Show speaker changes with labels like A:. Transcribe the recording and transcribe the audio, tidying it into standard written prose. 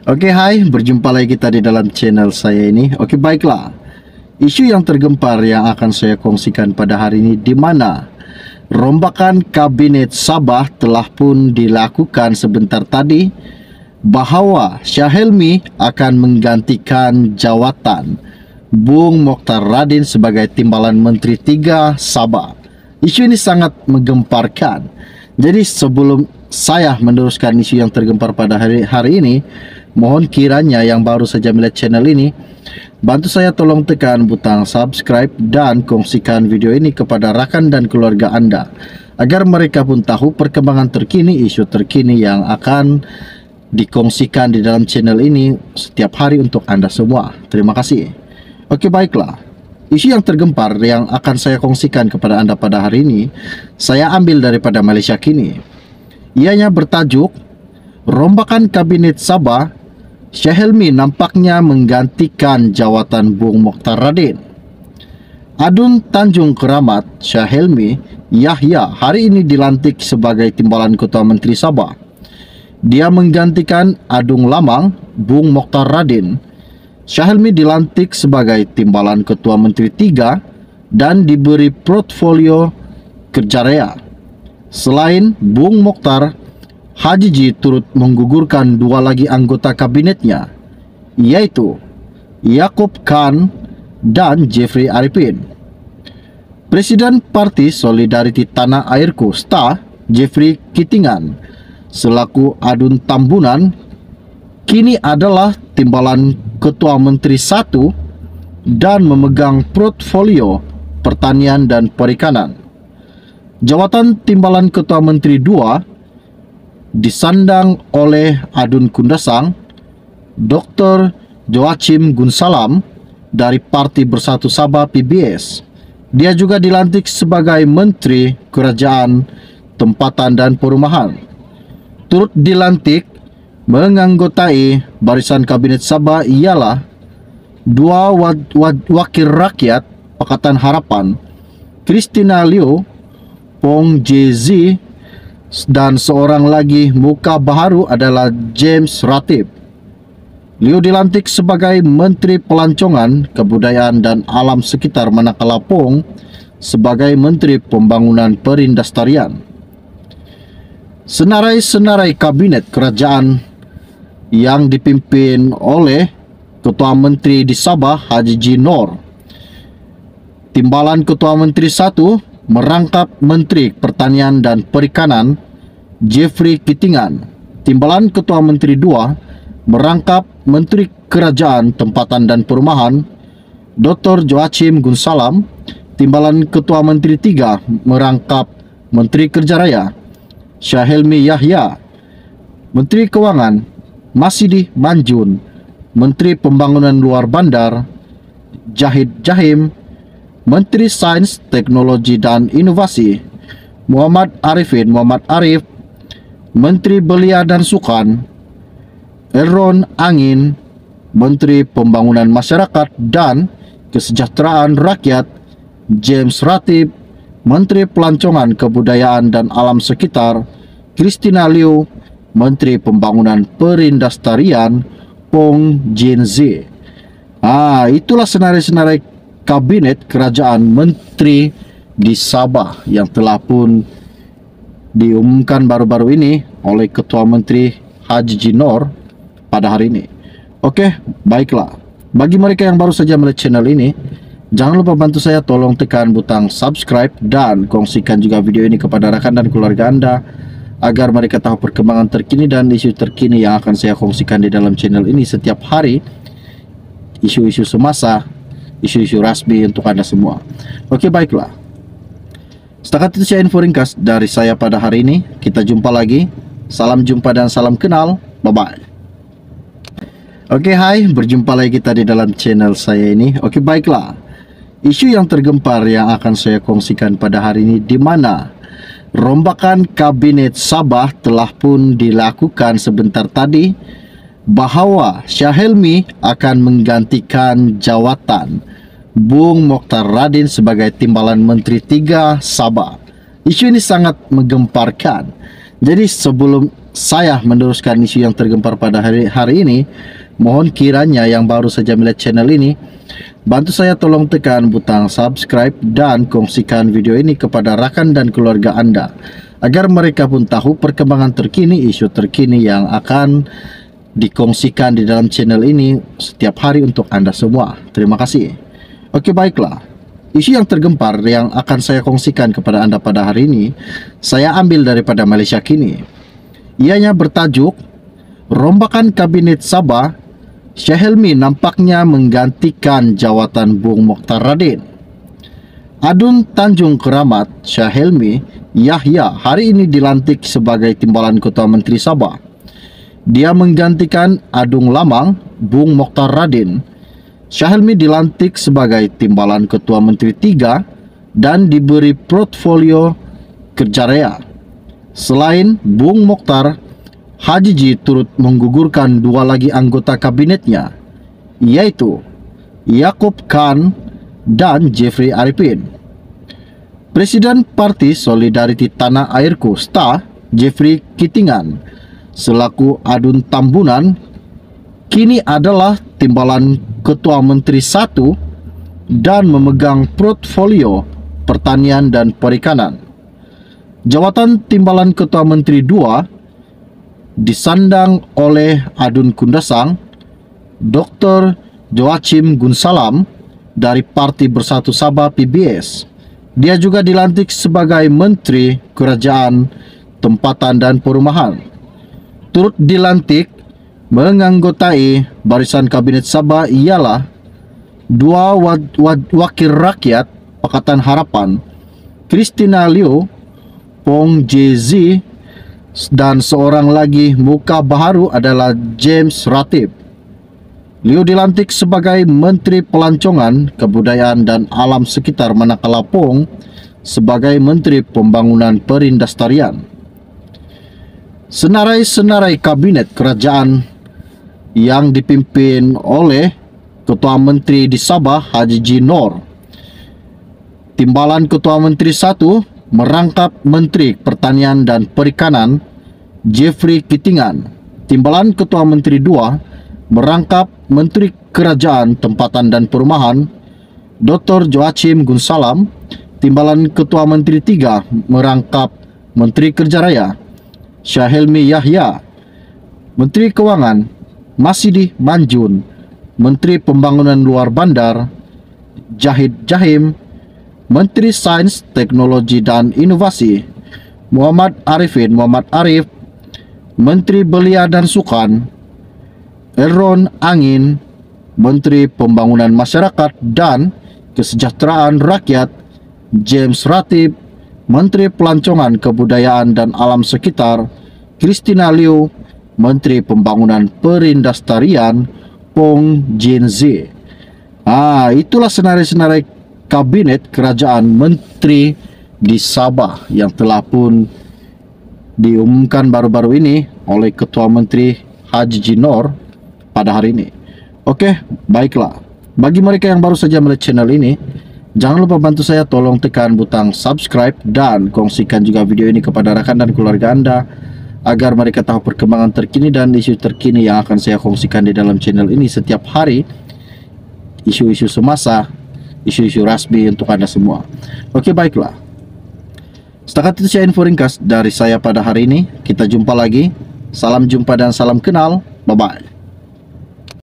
A: Oke, hai, berjumpa lagi kita di dalam channel saya ini. Oke, baiklah. Isu yang tergempar yang akan saya kongsikan pada hari ini, di mana rombakan kabinet Sabah telah pun dilakukan sebentar tadi, bahawa Syahelmi akan menggantikan jawatan Bung Mokhtar Radin sebagai Timbalan Menteri 3 Sabah. Isu ini sangat menggemparkan. Jadi sebelum saya meneruskan isu yang tergempar pada hari ini, mohon kiranya yang baru saja melihat channel ini, bantu saya tolong tekan butang subscribe dan kongsikan video ini kepada rakan dan keluarga Anda, agar mereka pun tahu perkembangan terkini, isu terkini yang akan dikongsikan di dalam channel ini setiap hari untuk Anda semua. Terima kasih. Oke, baiklah. Isu yang tergempar yang akan saya kongsikan kepada Anda pada hari ini, saya ambil daripada Malaysia Kini. Ianya bertajuk, rombakan kabinet Sabah, Syahelmi nampaknya menggantikan jawatan Bung Mokhtar Radin. Adun Tanjung Keramat Syahelmi Yahya hari ini dilantik sebagai Timbalan Ketua Menteri Sabah. Dia menggantikan Adung Lamang Bung Mokhtar Radin. Syahelmi dilantik sebagai Timbalan Ketua Menteri 3 dan diberi portfolio kerja raya. Selain Bung Mokhtar, Haji Ji turut menggugurkan dua lagi anggota kabinetnya, yaitu Yaakob Khan dan Jeffrey Arifin. Presiden Parti Solidariti Tanah Airku STA, Jeffrey Kitingan, selaku Adun Tambunan, kini adalah Timbalan Ketua Menteri 1 dan memegang portfolio pertanian dan perikanan. Jawatan Timbalan Ketua Menteri 2 disandang oleh Adun Kundasang, Dr. Joachim Gunsalam dari Parti Bersatu Sabah PBS. Dia juga dilantik sebagai Menteri Kerajaan Tempatan dan Perumahan. Turut dilantik menganggotai barisan kabinet Sabah ialah dua wakil rakyat Pakatan Harapan, Christina Liu, Pong Jezi, dan seorang lagi muka baharu adalah James Ratib. Liu dilantik sebagai Menteri Pelancongan, Kebudayaan dan Alam Sekitar, manakala Pong sebagai Menteri Pembangunan Perindustrian. Senarai-senarai kabinet kerajaan yang dipimpin oleh Ketua Menteri di Sabah Haji Ji Noor. Timbalan Ketua Menteri 1 merangkap Menteri Pertanian dan Perikanan Jeffrey Kitingan. Timbalan Ketua Menteri 2 merangkap Menteri Kerajaan Tempatan dan Perumahan Dr. Joachim Gunsalam. Timbalan Ketua Menteri 3 merangkap Menteri Kerja Raya Syahelmi Yahya. Menteri Kewangan Masidi Manjun. Menteri Pembangunan Luar Bandar Jahid Jahim. Menteri Sains, Teknologi dan Inovasi Muhammad Arif. Menteri Belia dan Sukan Elron Angin. Menteri Pembangunan Masyarakat dan Kesejahteraan Rakyat James Ratib. Menteri Pelancongan, Kebudayaan dan Alam Sekitar Christina Liu. Menteri Pembangunan Perindustrian Pong Jinzi. Itulah senarai-senarai kabinet kerajaan menteri di Sabah yang telah pun diumumkan baru-baru ini oleh Ketua Menteri Haji Ji Noor pada hari ini. Oke, baiklah. Bagi mereka yang baru saja melihat channel ini, jangan lupa bantu saya tolong tekan butang subscribe dan kongsikan juga video ini kepada rakan dan keluarga Anda, agar mereka tahu perkembangan terkini dan isu terkini yang akan saya kongsikan di dalam channel ini setiap hari. Isu-isu semasa, isu-isu rasmi untuk Anda semua. Oke, baiklah. Setakat itu saya info ringkas dari saya pada hari ini. Kita jumpa lagi. Salam jumpa dan salam kenal. Bye-bye. Oke, hai, berjumpa lagi kita di dalam channel saya ini. Oke, baiklah. Isu yang tergempar yang akan saya kongsikan pada hari ini, di mana rombakan kabinet Sabah telah pun dilakukan sebentar tadi, bahawa Syahelmi akan menggantikan jawatan Bung Mokhtar Radin sebagai Timbalan Menteri 3 Sabah. Isu ini sangat menggemparkan. Jadi sebelum saya meneruskan isu yang tergempar pada hari ini, mohon kiranya yang baru saja melihat channel ini, bantu saya tolong tekan butang subscribe dan kongsikan video ini kepada rakan dan keluarga Anda, agar mereka pun tahu perkembangan terkini, isu terkini yang akan dikongsikan di dalam channel ini setiap hari untuk Anda semua. Terima kasih. Oke, baiklah. Isu yang tergempar yang akan saya kongsikan kepada Anda pada hari ini, saya ambil daripada Malaysia Kini. Ianya bertajuk, Rombakan Kabinet Sabah, Syekh Helmi nampaknya menggantikan jawatan Bung Mokhtar Radin. Adun Tanjung Keramat Syekh Helmi Yahya hari ini dilantik sebagai Timbalan Ketua Menteri Sabah. Dia menggantikan Adung Lamang Bung Mokhtar Radin. Syekh Helmi dilantik sebagai Timbalan Ketua Menteri 3 dan diberi portfolio kerja raya. Selain Bung Mokhtar, Haji Ji turut menggugurkan 2 lagi anggota kabinetnya, yaitu Yaakob Khan dan Jeffrey Arifin. Presiden Parti Solidariti Tanah Airku STA, Jeffrey Kitingan, selaku Adun Tambunan, kini adalah Timbalan Ketua Menteri 1 dan memegang portfolio pertanian dan perikanan. Jawatan Timbalan Ketua Menteri 2 disandang oleh Adun Kundasang, Dr. Joachim Gunsalam dari Parti Bersatu Sabah PBS. Dia juga dilantik sebagai Menteri Kerajaan Tempatan dan Perumahan. Turut dilantik menganggotai barisan Kabinet Sabah ialah 2 wakil rakyat Pakatan Harapan, Christina Liu, Pong JZ, dan seorang lagi muka baharu adalah James Ratib. Liu dilantik sebagai Menteri Pelancongan, Kebudayaan dan Alam Sekitar, manakala Pong sebagai Menteri Pembangunan Perindustrian. Senarai-senarai kabinet kerajaan yang dipimpin oleh Ketua Menteri di Sabah Haji Ji Noor. Timbalan Ketua Menteri 1 merangkap Menteri Pertanian dan Perikanan Jeffrey Kitingan. Timbalan Ketua Menteri 2 merangkap Menteri Kerajaan Tempatan dan Perumahan Dr. Joachim Gunsalam. Timbalan Ketua Menteri 3 merangkap Menteri Kerja Raya Syekh Helmi Yahya. Menteri Kewangan Masidi Manjun. Menteri Pembangunan Luar Bandar Jahid Jahim. Menteri Sains, Teknologi dan Inovasi Muhammad Arif. Menteri Belia dan Sukan Elron Angin. Menteri Pembangunan Masyarakat dan Kesejahteraan Rakyat James Ratib. Menteri Pelancongan, Kebudayaan dan Alam Sekitar Christina Liu. Menteri Pembangunan Perindustrian Pong Jinzi. Itulah senarai-senarai kabinet kerajaan menteri di Sabah yang telah pun diumumkan baru-baru ini oleh Ketua Menteri Haji Ji Noor pada hari ini. Oke, baiklah. Bagi mereka yang baru saja melihat channel ini, jangan lupa bantu saya tolong tekan butang subscribe dan kongsikan juga video ini kepada rakan dan keluarga Anda, agar mereka tahu perkembangan terkini dan isu terkini yang akan saya kongsikan di dalam channel ini setiap hari. Isu-isu semasa, isu-isu rasmi untuk Anda semua. Oke, baiklah. Setakat itu saya info ringkas dari saya pada hari ini. Kita jumpa lagi. Salam jumpa dan salam kenal. Bye-bye.